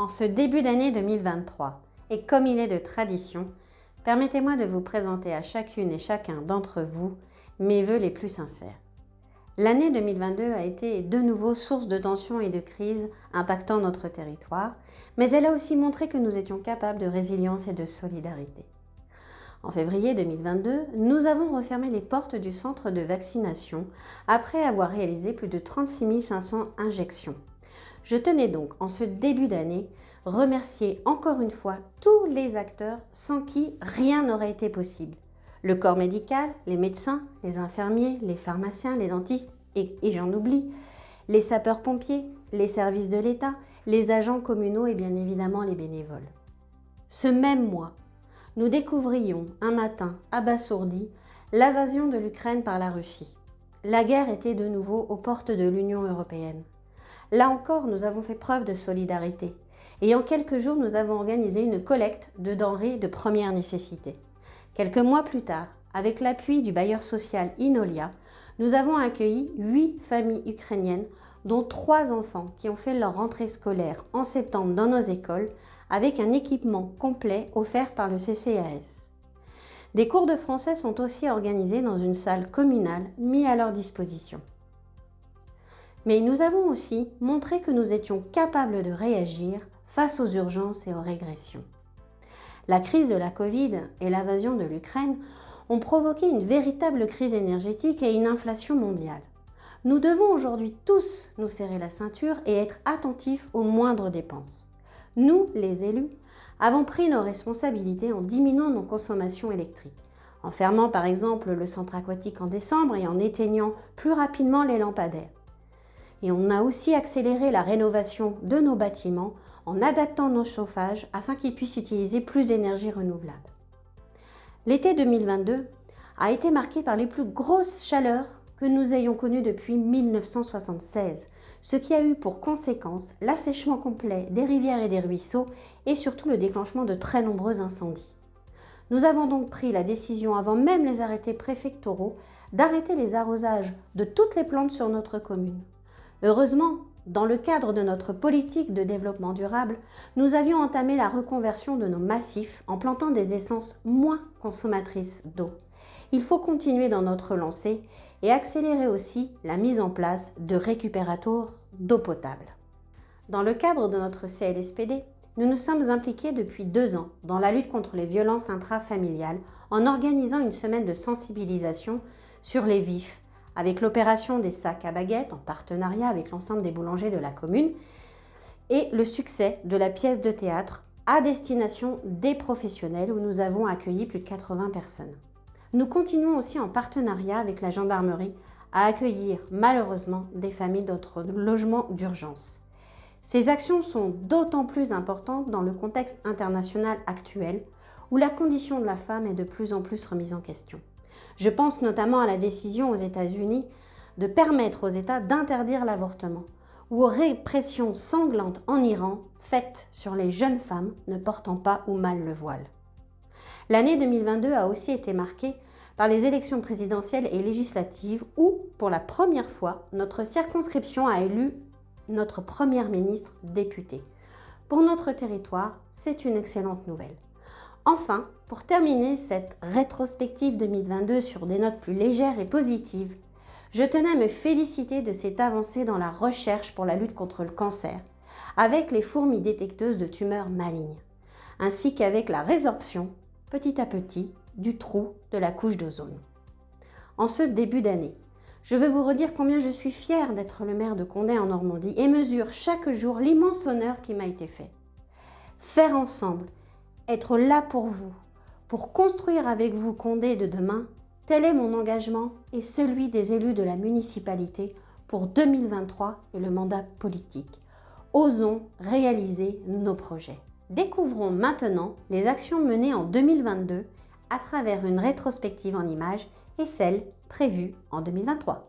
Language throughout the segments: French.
En ce début d'année 2023, et comme il est de tradition, permettez-moi de vous présenter à chacune et chacun d'entre vous mes vœux les plus sincères. L'année 2022 a été de nouveau source de tensions et de crises impactant notre territoire, mais elle a aussi montré que nous étions capables de résilience et de solidarité. En février 2022, nous avons refermé les portes du centre de vaccination après avoir réalisé plus de 36 500 injections. Je tenais donc, en ce début d'année, remercier encore une fois tous les acteurs sans qui rien n'aurait été possible. Le corps médical, les médecins, les infirmiers, les pharmaciens, les dentistes et j'en oublie, les sapeurs-pompiers, les services de l'État, les agents communaux et bien évidemment les bénévoles. Ce même mois, nous découvrions un matin abasourdis l'invasion de l'Ukraine par la Russie. La guerre était de nouveau aux portes de l'Union européenne. Là encore, nous avons fait preuve de solidarité et en quelques jours, nous avons organisé une collecte de denrées de première nécessité. Quelques mois plus tard, avec l'appui du bailleur social Inolia, nous avons accueilli 8 familles ukrainiennes, dont 3 enfants qui ont fait leur rentrée scolaire en septembre dans nos écoles, avec un équipement complet offert par le CCAS. Des cours de français sont aussi organisés dans une salle communale mise à leur disposition. Mais nous avons aussi montré que nous étions capables de réagir face aux urgences et aux régressions. La crise de la Covid et l'invasion de l'Ukraine ont provoqué une véritable crise énergétique et une inflation mondiale. Nous devons aujourd'hui tous nous serrer la ceinture et être attentifs aux moindres dépenses. Nous, les élus, avons pris nos responsabilités en diminuant nos consommations électriques, en fermant par exemple le centre aquatique en décembre et en éteignant plus rapidement les lampadaires. Et on a aussi accéléré la rénovation de nos bâtiments en adaptant nos chauffages afin qu'ils puissent utiliser plus d'énergie renouvelable. L'été 2022 a été marqué par les plus grosses chaleurs que nous ayons connues depuis 1976, ce qui a eu pour conséquence l'assèchement complet des rivières et des ruisseaux et surtout le déclenchement de très nombreux incendies. Nous avons donc pris la décision, avant même les arrêtés préfectoraux, d'arrêter les arrosages de toutes les plantes sur notre commune. Heureusement, dans le cadre de notre politique de développement durable, nous avions entamé la reconversion de nos massifs en plantant des essences moins consommatrices d'eau. Il faut continuer dans notre lancée et accélérer aussi la mise en place de récupératoires d'eau potable. Dans le cadre de notre CLSPD, nous nous sommes impliqués depuis 2 ans dans la lutte contre les violences intrafamiliales en organisant une semaine de sensibilisation sur les VIF, avec l'opération des sacs à baguettes en partenariat avec l'ensemble des boulangers de la commune et le succès de la pièce de théâtre à destination des professionnels où nous avons accueilli plus de 80 personnes. Nous continuons aussi en partenariat avec la gendarmerie à accueillir malheureusement des familles d'autres logements d'urgence. Ces actions sont d'autant plus importantes dans le contexte international actuel où la condition de la femme est de plus en plus remise en question. Je pense notamment à la décision aux États-Unis de permettre aux États d'interdire l'avortement ou aux répressions sanglantes en Iran faites sur les jeunes femmes ne portant pas ou mal le voile. L'année 2022 a aussi été marquée par les élections présidentielles et législatives où, pour la première fois, notre circonscription a élu notre première ministre députée. Pour notre territoire, c'est une excellente nouvelle. Enfin, pour terminer cette rétrospective 2022 sur des notes plus légères et positives, je tenais à me féliciter de cette avancée dans la recherche pour la lutte contre le cancer, avec les fourmis détecteuses de tumeurs malignes, ainsi qu'avec la résorption, petit à petit, du trou de la couche d'ozone. En ce début d'année, je veux vous redire combien je suis fière d'être le maire de Condé en Normandie et mesure chaque jour l'immense honneur qui m'a été fait. Faire ensemble, être là pour vous, pour construire avec vous Condé de demain, tel est mon engagement et celui des élus de la municipalité pour 2023 et le mandat politique. Osons réaliser nos projets. Découvrons maintenant les actions menées en 2022 à travers une rétrospective en images et celles prévues en 2023.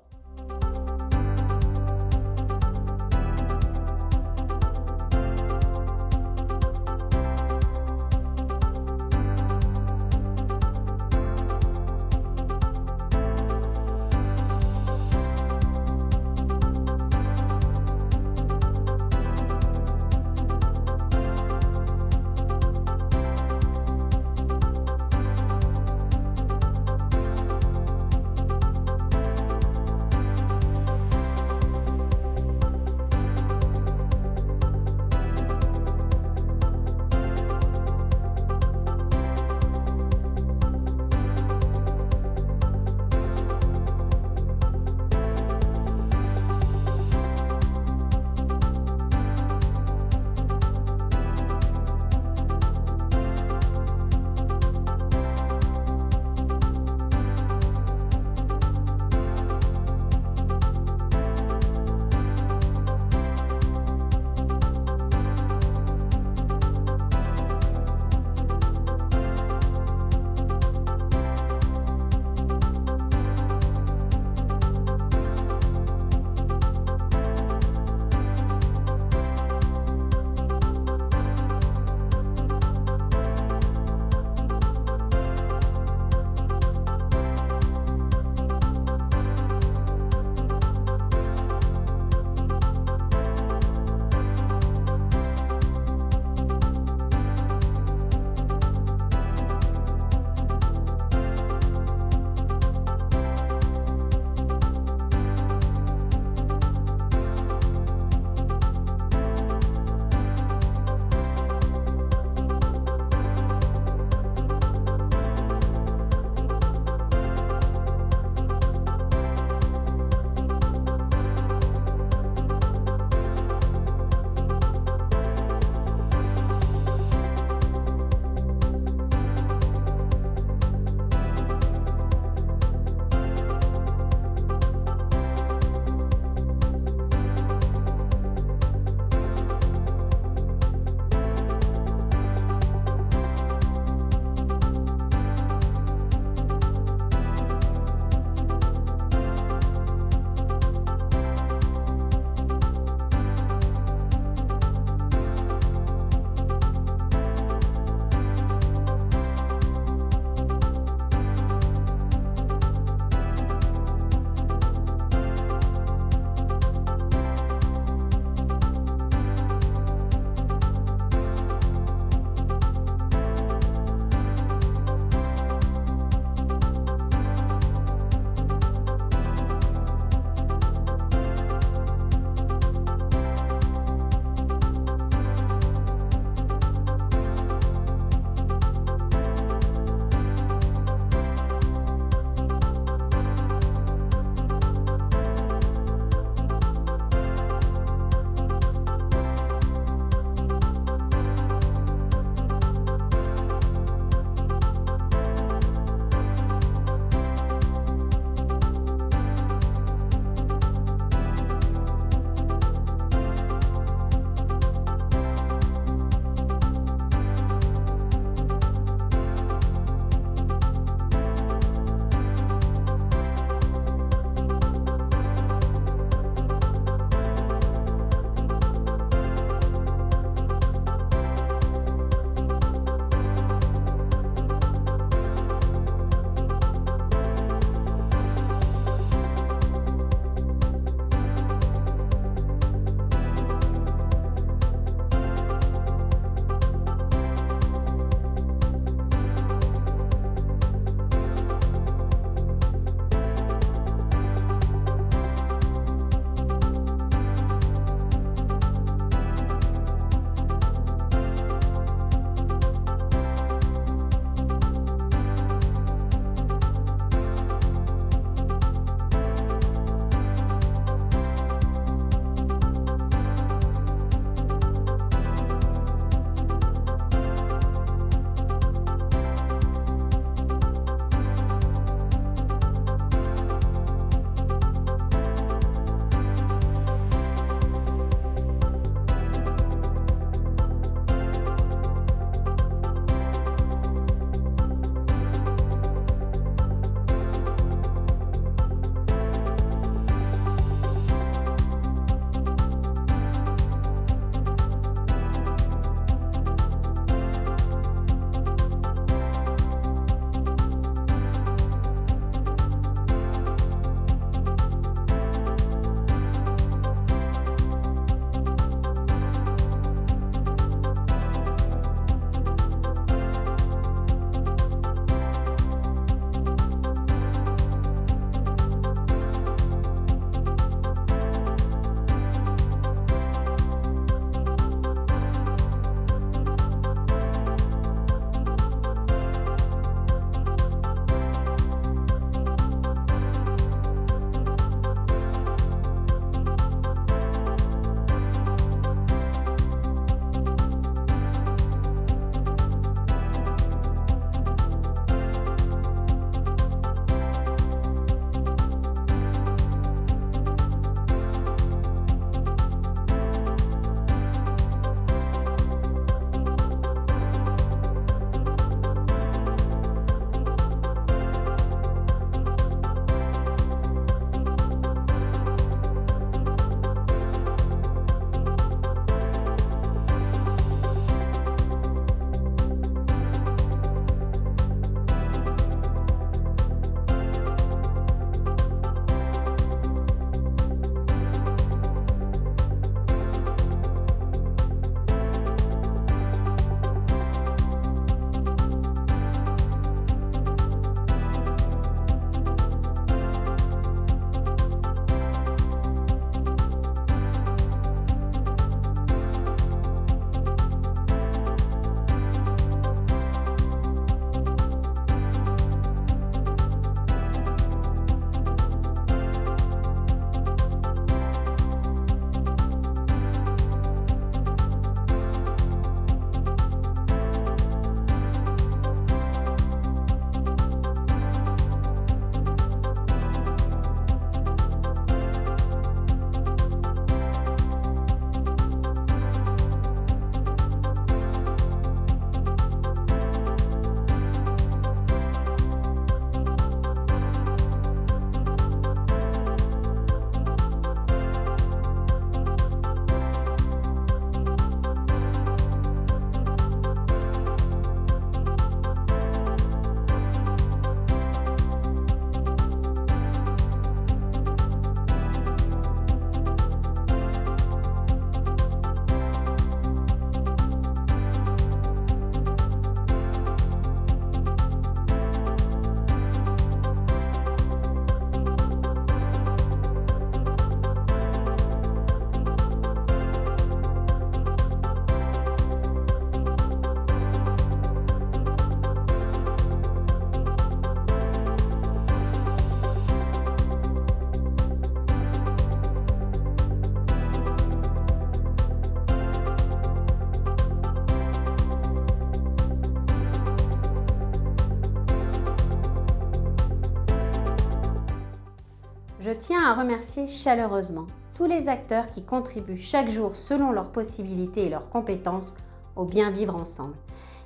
tiens à remercier chaleureusement tous les acteurs qui contribuent chaque jour selon leurs possibilités et leurs compétences au bien vivre ensemble.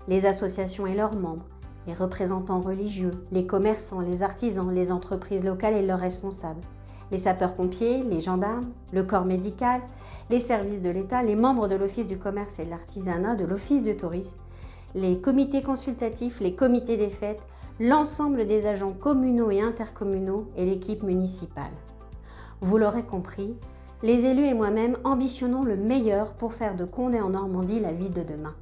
Les associations et leurs membres, les représentants religieux, les commerçants, les artisans, les entreprises locales et leurs responsables, les sapeurs-pompiers, les gendarmes, le corps médical, les services de l'État, les membres de l'Office du commerce et de l'artisanat, de l'Office du tourisme, les comités consultatifs, les comités des fêtes, l'ensemble des agents communaux et intercommunaux et l'équipe municipale. Vous l'aurez compris, les élus et moi-même ambitionnons le meilleur pour faire de Condé en Normandie la ville de demain.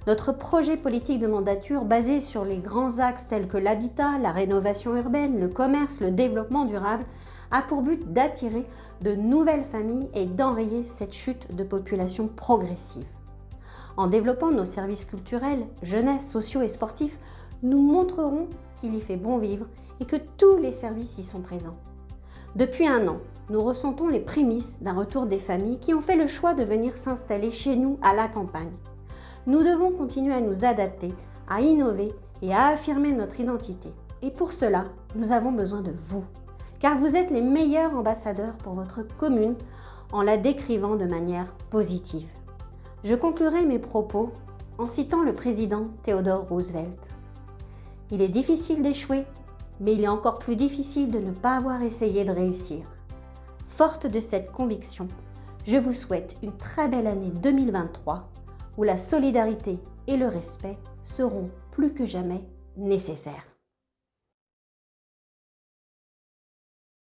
Notre projet politique de mandature, basé sur les grands axes tels que l'habitat, la rénovation urbaine, le commerce, le développement durable, a pour but d'attirer de nouvelles familles et d'enrayer cette chute de population progressive. En développant nos services culturels, jeunesse, sociaux et sportifs, nous montrerons qu'il y fait bon vivre et que tous les services y sont présents. Depuis 1 an, nous ressentons les prémices d'un retour des familles qui ont fait le choix de venir s'installer chez nous à la campagne. Nous devons continuer à nous adapter, à innover et à affirmer notre identité. Et pour cela, nous avons besoin de vous, car vous êtes les meilleurs ambassadeurs pour votre commune en la décrivant de manière positive. Je conclurai mes propos en citant le président Theodore Roosevelt. Il est difficile d'échouer, mais il est encore plus difficile de ne pas avoir essayé de réussir. Forte de cette conviction, je vous souhaite une très belle année 2023 où la solidarité et le respect seront plus que jamais nécessaires.